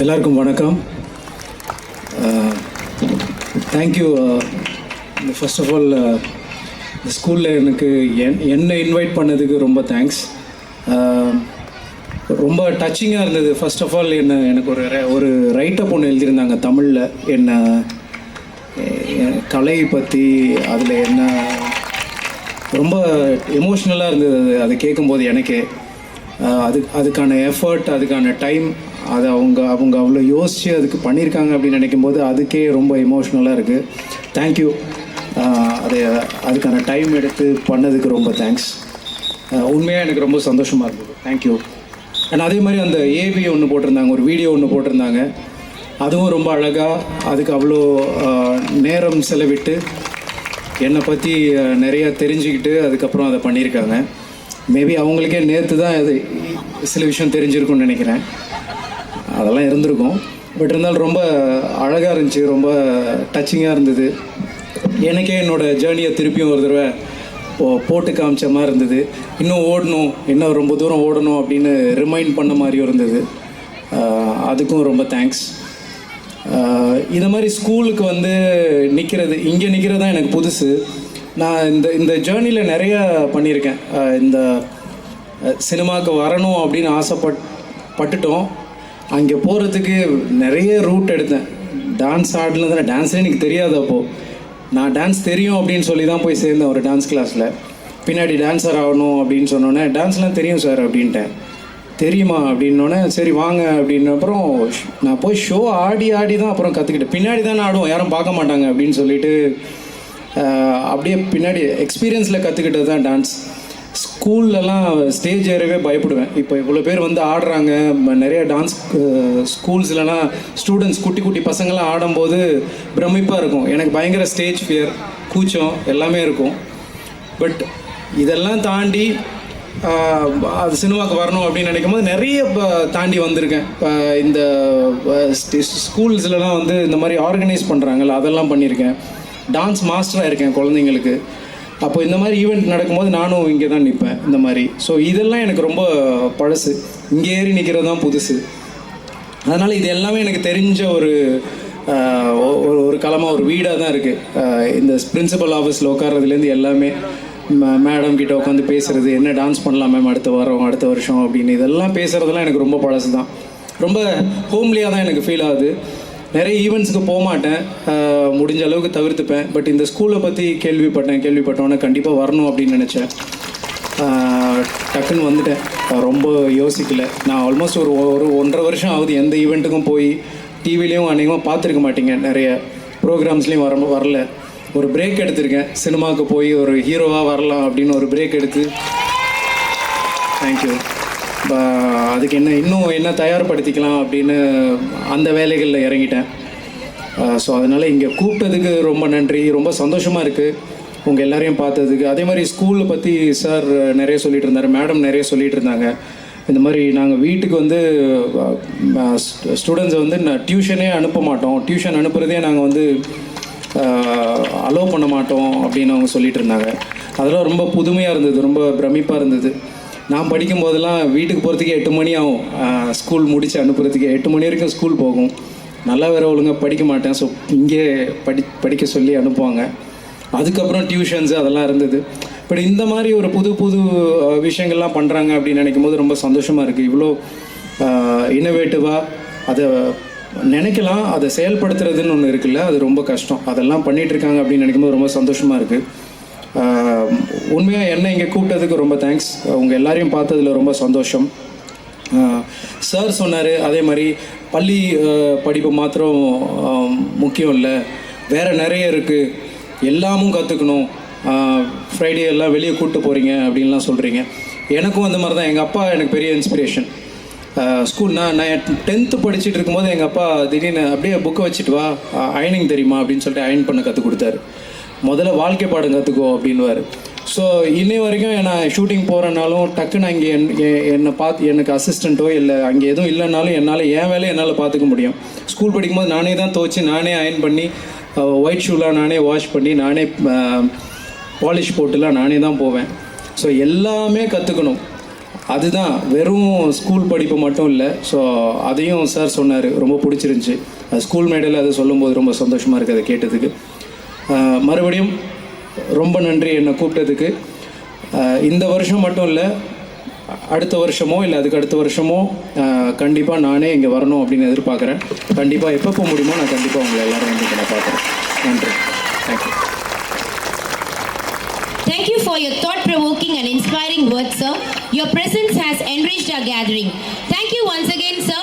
எல்லாருக்கும் வணக்கம். Thank you. First of all இந்த ஸ்கூலில் எனக்கு என்னை இன்வைட் பண்ணதுக்கு ரொம்ப தேங்க்ஸ். ரொம்ப டச்சிங்காக இருந்தது. ஃபர்ஸ்ட் ஆஃப் ஆல் எனக்கு ஒரு ரைட்டப் ஒன்று எழுதியிருந்தாங்க தமிழில், என்ன கலை பற்றி. அதில் என்ன ரொம்ப எமோஷ்னலாக இருந்தது அதை கேட்கும்போது எனக்கே. அதுக்கான எஃபர்ட், அதுக்கான டைம், அதை அவங்க அவ்வளோ யோசித்து அதுக்கு பண்ணியிருக்காங்க அப்படின்னு நினைக்கும்போது அதுக்கே ரொம்ப எமோஷ்னலாக இருக்குது. தேங்க்யூ. அதுக்கான டைம் எடுத்து பண்ணதுக்கு ரொம்ப தேங்க்ஸ். உண்மையாக எனக்கு ரொம்ப சந்தோஷமாக இருந்தது. தேங்க்யூ. அண்ட் அதே மாதிரி அந்த ஏவி ஒன்று போட்டிருந்தாங்க, ஒரு வீடியோ ஒன்று போட்டிருந்தாங்க. அதுவும் ரொம்ப அழகாக, அதுக்கு அவ்வளோ நேரம் செலவிட்டு என்னை பற்றி நிறையா தெரிஞ்சுக்கிட்டு அதுக்கப்புறம் அதை பண்ணியிருக்காங்க. மேபி அவங்களுக்கே நேற்று தான் அது சில விஷயம் தெரிஞ்சிருக்கும்னு நினைக்கிறேன். அதெல்லாம் இருந்திருக்கும். பட் இருந்தாலும் ரொம்ப அழகாக இருந்துச்சு, ரொம்ப டச்சிங்காக இருந்தது. எனக்கே என்னோடய ஜேர்னியை திருப்பியும் ஒரு தடவை போட்டு காமிச்ச மாதிரி இருந்தது. இன்னும் ஓடணும், இன்னும் ரொம்ப தூரம் ஓடணும் அப்படின்னு ரிமைண்ட் பண்ண மாதிரியும் இருந்தது. அதுக்கும் ரொம்ப தேங்க்ஸ். இந்த மாதிரி ஸ்கூலுக்கு வந்து இங்கே நிற்கிறது தான் எனக்கு புதுசு. நான் இந்த ஜேர்னியில் நிறையா பண்ணியிருக்கேன். இந்த சினிமாவுக்கு வரணும் அப்படின்னு ஆசைப்பட்டுட்டோம். அங்கே போகிறதுக்கு நிறைய ரூட் எடுத்தேன். டான்ஸ் ஆடலாம், டான்ஸே எனக்கு தெரியாது. அப்போது நான் டான்ஸ் தெரியும் அப்படின்னு சொல்லி தான் போய் சேர்ந்தேன் ஒரு டான்ஸ் கிளாஸில். பின்னாடி டான்ஸர் ஆகணும் அப்படின்னு சொன்னோன்னே, டான்ஸ்லாம் தெரியும் சார் அப்படின்ட்டேன். தெரியுமா அப்படின்னோடனே சரி வாங்க அப்படின்னு. அப்புறம் நான் போய் ஷோ ஆடி தான் அப்புறம் கற்றுக்கிட்டேன். பின்னாடி தான் ஆடுவோம், யாரும் பார்க்க மாட்டாங்க அப்படின்னு சொல்லிட்டு அப்படியே பின்னாடி எக்ஸ்பீரியன்ஸில் கற்றுக்கிட்டது தான் டான்ஸ். ஸ்கூல்லலாம் ஸ்டேஜ் ஏறவே பயப்படுவேன். இப்போ இவ்வளோ பேர் வந்து ஆடுறாங்க, நிறைய டான்ஸ் ஸ்கூல்ஸ்லலாம் ஸ்டூடெண்ட்ஸ் குட்டி குட்டி பசங்களாம் ஆடும்போது பிரமிப்பாக இருக்கும். எனக்கு பயங்கர ஸ்டேஜ் ஃபியர், கூச்சம் எல்லாமே இருக்கும். பட் இதெல்லாம் தாண்டி அது சினிமாவுக்கு வரணும் அப்படின்னு நினைக்கும் போது நிறைய தாண்டி வந்திருக்கேன். இப்போ இந்த ஸ்கூல்ஸ்லலாம் வந்து இந்த மாதிரி ஆர்கனைஸ் பண்ணுறாங்கல்ல, அதெல்லாம் பண்ணியிருக்கேன். டான்ஸ் மாஸ்டராக இருக்கேன் குழந்தைங்களுக்கு. அப்போ இந்த மாதிரி ஈவெண்ட் நடக்கும்போது நானும் இங்கே தான் நிற்பேன் இந்த மாதிரி. ஸோ இதெல்லாம் எனக்கு ரொம்ப பழசு, இங்கே ஏறி நிற்கிறது தான் புதுசு. அதனால் இது எல்லாமே எனக்கு தெரிஞ்ச ஒரு களமாக, ஒரு வீடாக தான் இருக்குது. இந்த பிரின்சிபல் ஆஃபீஸில் உட்கார்றதுலேருந்து எல்லாமே, மேடம் கிட்ட உட்காந்து பேசுகிறது, என்ன டான்ஸ் பண்ணலாம் மேம் அடுத்த வருஷம் அப்படின்னு, இதெல்லாம் பேசுகிறதெல்லாம் எனக்கு ரொம்ப பழசு தான். ரொம்ப ஹோம்லியாக தான் எனக்கு ஃபீல் ஆகுது. நிறைய ஈவெண்ட்ஸுக்கு போக மாட்டேன், முடிஞ்ச அளவுக்கு தவிர்த்துப்பேன். பட் இந்த ஸ்கூலை பற்றி கேள்விப்பட்டோன்னே கண்டிப்பாக வரணும் அப்படின்னு நினச்சேன். டக்குன்னு வந்துட்டேன், ரொம்ப யோசிக்கலை. நான் ஆல்மோஸ்ட் ஒரு 1.5 வருஷம் ஆகுது எந்த ஈவெண்ட்டுக்கும் போய். டிவிலையும் அநேகமாக பார்த்துருக்க மாட்டீங்க, நிறைய ப்ரோக்ராம்ஸ்லேயும் வரல. ஒரு பிரேக் எடுத்திருக்கேன், சினிமாவுக்கு போய் ஒரு ஹீரோவாக வரலாம் அப்படின்னு ஒரு பிரேக் எடுத்து. தேங்க்யூ. அதுக்கு இன்னும் என்ன தயார்படுத்திக்கலாம் அப்படின்னு அந்த வேலைகளில் இறங்கிட்டேன். ஸோ அதனால் இங்கே கூப்பிட்டதுக்கு ரொம்ப நன்றி. ரொம்ப சந்தோஷமாக இருக்குது உங்கள் எல்லாரையும் பார்த்ததுக்கு. அதே மாதிரி ஸ்கூலை பற்றி சார் நிறைய சொல்லிகிட்டு இருந்தார், மேடம் நிறைய சொல்லிகிட்டு இருந்தாங்க. இந்த மாதிரி நாங்கள் வீட்டுக்கு வந்து ஸ்டூடெண்ட்ஸை வந்து டியூஷனே அனுப்ப மாட்டோம், டியூஷன் அனுப்புகிறதே நாங்கள் வந்து அலோவ் பண்ண மாட்டோம் அப்படின்னு அவங்க சொல்லிகிட்டு இருந்தாங்க. அதெல்லாம் ரொம்ப புதுமையாக இருந்தது, ரொம்ப பிரமிப்பாக இருந்தது. நான் படிக்கும் போதெல்லாம் வீட்டுக்கு போகிறதுக்கு 8 மணி ஆகும், ஸ்கூல் முடித்து அனுப்புறதுக்கு 8 மணி வரைக்கும் ஸ்கூல் போகும். நல்லா வேறு ஒழுங்காக படிக்க மாட்டேன். ஸோ இங்கே படிக்க சொல்லி அனுப்புவாங்க. அதுக்கப்புறம் டியூஷன்ஸு அதெல்லாம் இருந்தது. பட் இந்த மாதிரி ஒரு புது விஷயங்கள்லாம் பண்ணுறாங்க அப்படின்னு நினைக்கும் போது ரொம்ப சந்தோஷமாக இருக்குது. இவ்வளோ இன்னோவேட்டிவாக அதை நினைக்கலாம், அதை செயல்படுத்துறதுன்னு ஒன்று இருக்குல்ல, அது ரொம்ப கஷ்டம். அதெல்லாம் பண்ணிகிட்ருக்காங்க அப்படின்னு நினைக்கும்போது ரொம்ப சந்தோஷமாக இருக்குது. உண்மையாக என்னை இங்கே கூப்பிட்டதுக்கு ரொம்ப தேங்க்ஸ். உங்கள் எல்லாரையும் பார்த்ததில் ரொம்ப சந்தோஷம். சார் சொன்னார், அதே மாதிரி பள்ளி படிப்பு மாத்திரம் முக்கியம் இல்லை, வேறு நிறைய இருக்குது, எல்லாமும் கற்றுக்கணும். ஃப்ரைடே எல்லாம் வெளியே கூப்பிட்டு போகிறீங்க அப்படின்லாம் சொல்கிறீங்க. எனக்கும் அந்த மாதிரி தான். எங்கள் அப்பா எனக்கு பெரிய இன்ஸ்பிரேஷன். ஸ்கூல் நான் 10th படிச்சுட்டு இருக்கும்போது எங்கள் அப்பா திடீர்னு அப்படியே புக்கை வச்சுட்டு வா, அயனிங் தெரியுமா அப்படின்னு சொல்லிட்டு அயன் பண்ண கற்றுக் கொடுத்தாரு. முதல்ல வாழ்க்கை பாடம் கற்றுக்கோ அப்படின்வார். ஸோ இன்னை வரைக்கும் நான் ஷூட்டிங் போகிறனாலும் டக்குன்னு அங்கே என்னை பார்த்து எனக்கு அசிஸ்டண்ட்டோ இல்லை அங்கே எதுவும் இல்லைனாலும் என் வேலையை என்னால் பார்த்துக்க முடியும். ஸ்கூல் படிக்கும்போது நானே தான் துவைச்சி, நானே அயன் பண்ணி, ஒயிட் ஷூலாம் நானே வாஷ் பண்ணி, நானே பாலிஷ் போட்டுலாம் நானே தான் போவேன். ஸோ எல்லாமே கற்றுக்கணும். அதுதான் வெறும் ஸ்கூல் படிப்பு மட்டும் இல்லை. ஸோ அதையும் சார் சொன்னார், ரொம்ப பிடிச்சிருந்துச்சி. ஸ்கூல் மேடையில் அதை சொல்லும்போது ரொம்ப சந்தோஷமாக இருக்குது அதை கேட்டதுக்கு. மறுபடியும் ரொம்ப நன்றி என்னை கூப்பிட்டதுக்கு. இந்த வருஷம் மட்டும் இல்லை, அடுத்த வருஷமோ இல்லை அதுக்கு அடுத்த வருஷமோ கண்டிப்பாக நானே இங்கே வரணும் அப்படின்னு எதிர்பார்க்குறேன். கண்டிப்பாக எப்போ போக முடியுமோ நான் கண்டிப்பாக உங்களை எல்லோரும் வந்து நான் பார்க்குறேன். நன்றி. Thank you. Thank you for your thought-provoking and inspiring words, sir. Your presence has enriched our gathering. Thank you once again, sir.